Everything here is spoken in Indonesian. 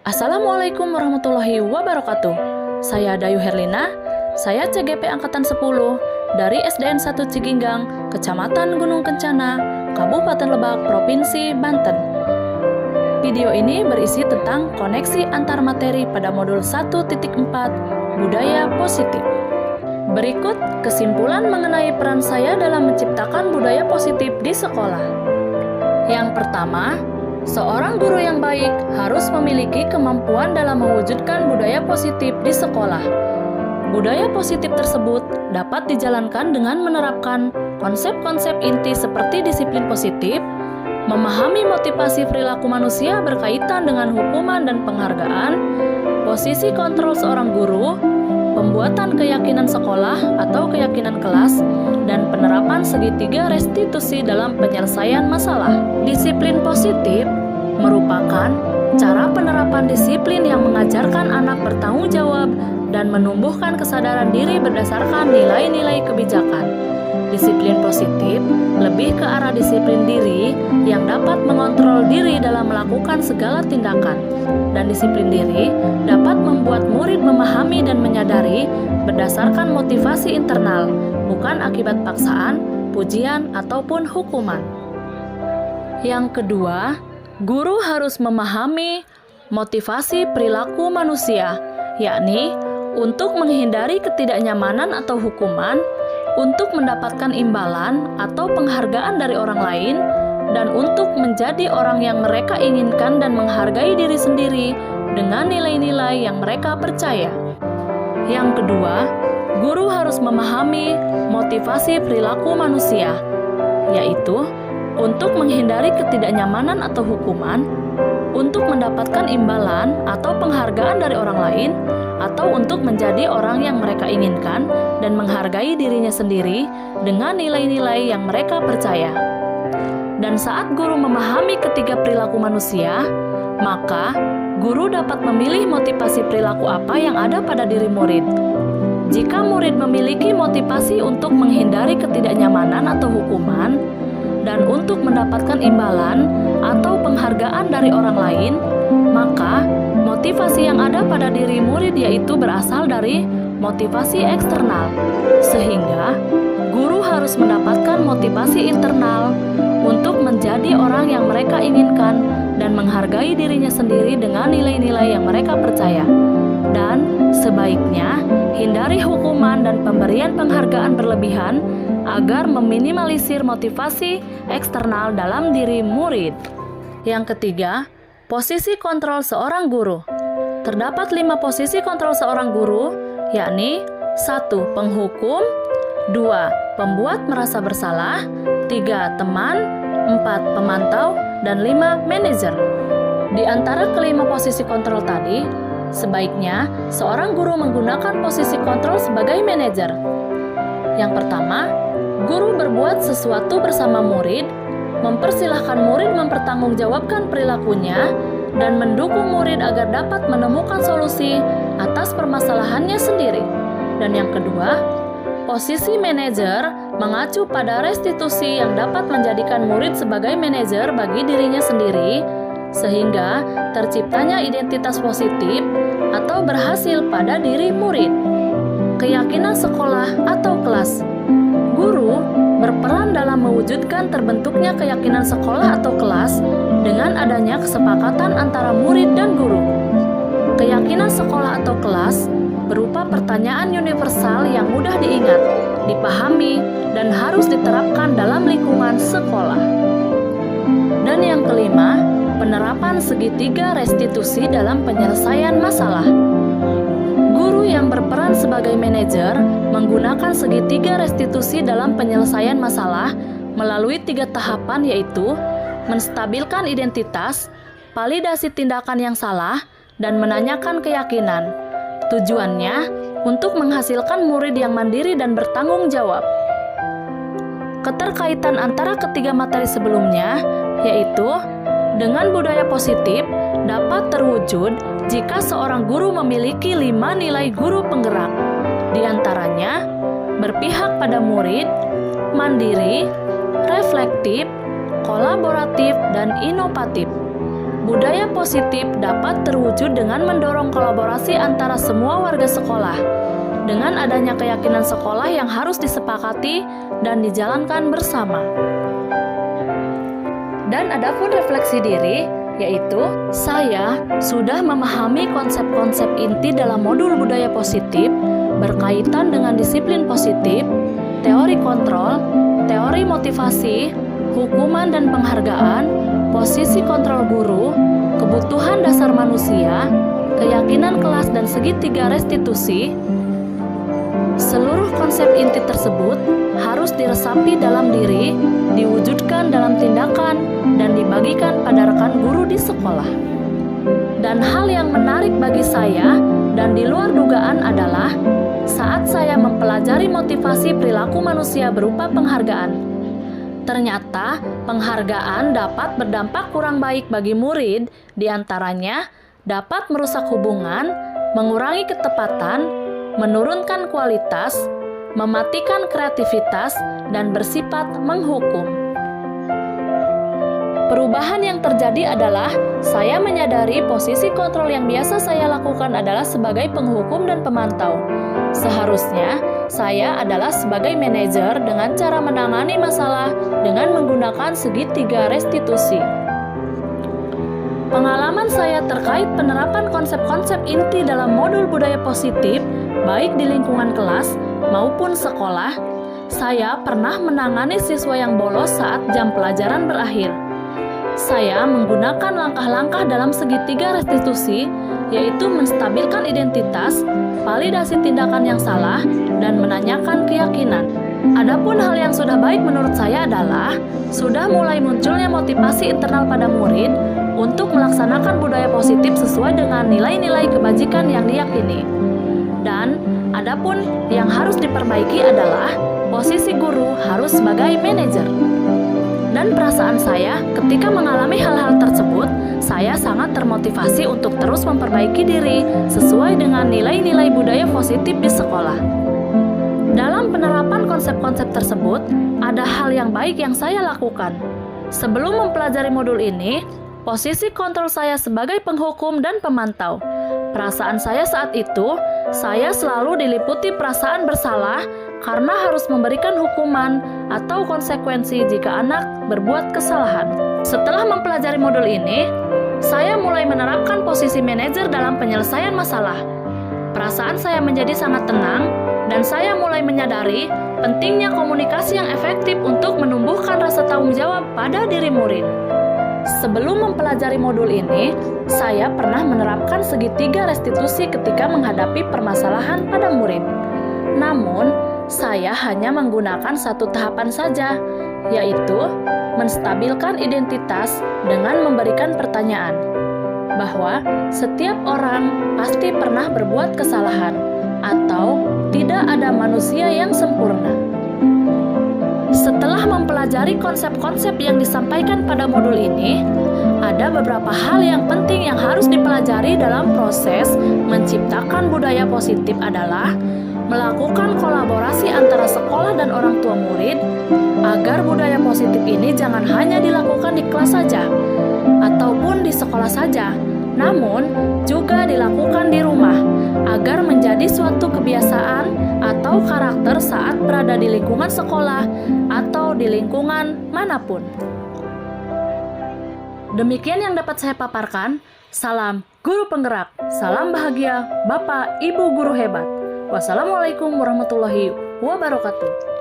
Assalamualaikum warahmatullahi wabarakatuh. Saya Dayu Herlina, saya CGP Angkatan 10 dari SDN 1 Ciginggang, Kecamatan Gunung Kencana, Kabupaten Lebak, Provinsi Banten. Video ini berisi tentang koneksi antar materi pada modul 1.4 Budaya Positif. Berikut kesimpulan mengenai peran saya dalam menciptakan budaya positif di sekolah. Yang pertama, seorang guru yang baik harus memiliki kemampuan dalam mewujudkan budaya positif di sekolah. Budaya positif tersebut dapat dijalankan dengan menerapkan konsep-konsep inti seperti disiplin positif, memahami motivasi perilaku manusia berkaitan dengan hukuman dan penghargaan, posisi kontrol seorang guru, pembuatan keyakinan sekolah atau keyakinan kelas, dan penerapan segitiga restitusi dalam penyelesaian masalah. Disiplin positif merupakan cara penerapan disiplin yang mengajarkan anak bertanggung jawab dan menumbuhkan kesadaran diri berdasarkan nilai-nilai kebijakan. Disiplin positif lebih ke arah disiplin diri yang dapat mengontrol diri dalam melakukan segala tindakan. Dan disiplin diri dapat membuat murid memahami dan menyadari berdasarkan motivasi internal, bukan akibat paksaan, pujian, ataupun hukuman. Yang kedua, guru harus memahami motivasi perilaku manusia, yakni untuk menghindari ketidaknyamanan atau hukuman, untuk mendapatkan imbalan atau penghargaan dari orang lain, dan untuk menjadi orang yang mereka inginkan dan menghargai diri sendiri dengan nilai-nilai yang mereka percaya. Yang kedua, guru harus memahami motivasi perilaku manusia, yaitu untuk menghindari ketidaknyamanan atau hukuman, untuk mendapatkan imbalan atau penghargaan dari orang lain, atau untuk menjadi orang yang mereka inginkan dan menghargai dirinya sendiri dengan nilai-nilai yang mereka percaya. Dan saat guru memahami ketiga perilaku manusia, maka guru dapat memilih motivasi perilaku apa yang ada pada diri murid. Jika murid memiliki motivasi untuk menghindari ketidaknyamanan atau hukuman, dan untuk mendapatkan imbalan atau penghargaan dari orang lain, maka motivasi yang ada pada diri murid yaitu berasal dari motivasi eksternal, sehingga guru harus mendapatkan motivasi internal untuk menjadi orang yang mereka inginkan dan menghargai dirinya sendiri dengan nilai-nilai yang mereka percaya. Dan sebaiknya hindari hukuman dan pemberian penghargaan berlebihan agar meminimalisir motivasi eksternal dalam diri murid. Yang ketiga, posisi kontrol seorang guru. Terdapat 5 posisi kontrol seorang guru, yakni 1. Penghukum, 2. Pembuat merasa bersalah, 3. Teman, 4. Pemantau, dan 5. Manajer. Di antara kelima posisi kontrol tadi, sebaiknya seorang guru menggunakan posisi kontrol sebagai manajer. Yang pertama, guru berbuat sesuatu bersama murid, mempersilahkan murid mempertanggungjawabkan perilakunya, dan mendukung murid agar dapat menemukan solusi atas permasalahannya sendiri. Dan yang kedua, posisi manajer mengacu pada restitusi yang dapat menjadikan murid sebagai manajer bagi dirinya sendiri, sehingga terciptanya identitas positif atau berhasil pada diri murid. Keyakinan sekolah atau kelas. Guru berperan dalam mewujudkan terbentuknya keyakinan sekolah atau kelas dengan adanya kesepakatan antara murid dan guru. Keyakinan sekolah atau kelas berupa pertanyaan universal yang mudah diingat, dipahami, dan harus diterapkan dalam lingkungan sekolah. Dan yang kelima, penerapan segitiga restitusi dalam penyelesaian masalah. Guru yang berperan sebagai manajer menggunakan segitiga restitusi dalam penyelesaian masalah melalui 3 tahapan, yaitu menstabilkan identitas, validasi tindakan yang salah, dan menanyakan keyakinan. Tujuannya untuk menghasilkan murid yang mandiri dan bertanggung jawab. Keterkaitan antara ketiga materi sebelumnya, yaitu dengan budaya positif, dapat terwujud jika seorang guru memiliki 5 nilai guru penggerak. Di antaranya, berpihak pada murid, mandiri, reflektif, kolaboratif, dan inovatif. Budaya positif dapat terwujud dengan mendorong kolaborasi antara semua warga sekolah, dengan adanya keyakinan sekolah yang harus disepakati dan dijalankan bersama. Dan adapun refleksi diri, yaitu saya sudah memahami konsep-konsep inti dalam modul budaya positif berkaitan dengan disiplin positif, teori kontrol, teori motivasi, hukuman dan penghargaan, posisi kontrol guru, kebutuhan dasar manusia, keyakinan kelas dan segitiga restitusi. Seluruh konsep inti tersebut harus diresapi dalam diri, diwujudkan dalam tindakan, dan dibagikan pada rekan guru di sekolah. Dan hal yang menarik bagi saya dan di luar dugaan adalah saat saya mempelajari motivasi perilaku manusia berupa penghargaan. Ternyata penghargaan dapat berdampak kurang baik bagi murid, diantaranya dapat merusak hubungan, mengurangi ketepatan, menurunkan kualitas, mematikan kreativitas, dan bersifat menghukum. Perubahan yang terjadi adalah saya menyadari posisi kontrol yang biasa saya lakukan adalah sebagai penghukum dan pemantau. Seharusnya saya adalah sebagai manajer dengan cara menangani masalah dengan menggunakan segitiga restitusi. Pengalaman saya terkait penerapan konsep-konsep inti dalam modul budaya positif, baik di lingkungan kelas maupun sekolah, saya pernah menangani siswa yang bolos saat jam pelajaran berakhir. Saya menggunakan langkah-langkah dalam segitiga restitusi, yaitu menstabilkan identitas, validasi tindakan yang salah, dan menanyakan keyakinan. Adapun hal yang sudah baik menurut saya adalah sudah mulai munculnya motivasi internal pada murid untuk melaksanakan budaya positif sesuai dengan nilai-nilai kebajikan yang diyakini. Dan adapun yang harus diperbaiki adalah posisi guru harus sebagai manajer. Dan perasaan saya ketika mengalami hal-hal tersebut, saya sangat termotivasi untuk terus memperbaiki diri sesuai dengan nilai-nilai budaya positif di sekolah. Dalam penerapan konsep-konsep tersebut, ada hal yang baik yang saya lakukan. Sebelum mempelajari modul ini, posisi kontrol saya sebagai penghukum dan pemantau. Perasaan saya saat itu, saya selalu diliputi perasaan bersalah karena harus memberikan hukuman atau konsekuensi jika anak berbuat kesalahan. Setelah mempelajari modul ini, saya mulai menerapkan posisi manajer dalam penyelesaian masalah. Perasaan saya menjadi sangat tenang, dan saya mulai menyadari pentingnya komunikasi yang efektif untuk menumbuhkan rasa tanggung jawab pada diri murid. Sebelum mempelajari modul ini, saya pernah menerapkan segitiga restitusi ketika menghadapi permasalahan pada murid. Namun, saya hanya menggunakan satu tahapan saja, yaitu menstabilkan identitas dengan memberikan pertanyaan, bahwa setiap orang pasti pernah berbuat kesalahan, atau tidak ada manusia yang sempurna. Setelah mempelajari konsep-konsep yang disampaikan pada modul ini, ada beberapa hal yang penting yang harus dipelajari dalam proses menciptakan budaya positif adalah melakukan kolaborasi antara sekolah dan orang tua murid agar budaya positif ini jangan hanya dilakukan di kelas saja ataupun di sekolah saja, namun juga dilakukan di rumah agar menjadi suatu kebiasaan atau karakter saat berada di lingkungan sekolah atau di lingkungan manapun. Demikian yang dapat saya paparkan. Salam guru penggerak, salam bahagia Bapak Ibu guru hebat. Wassalamualaikum warahmatullahi wabarakatuh.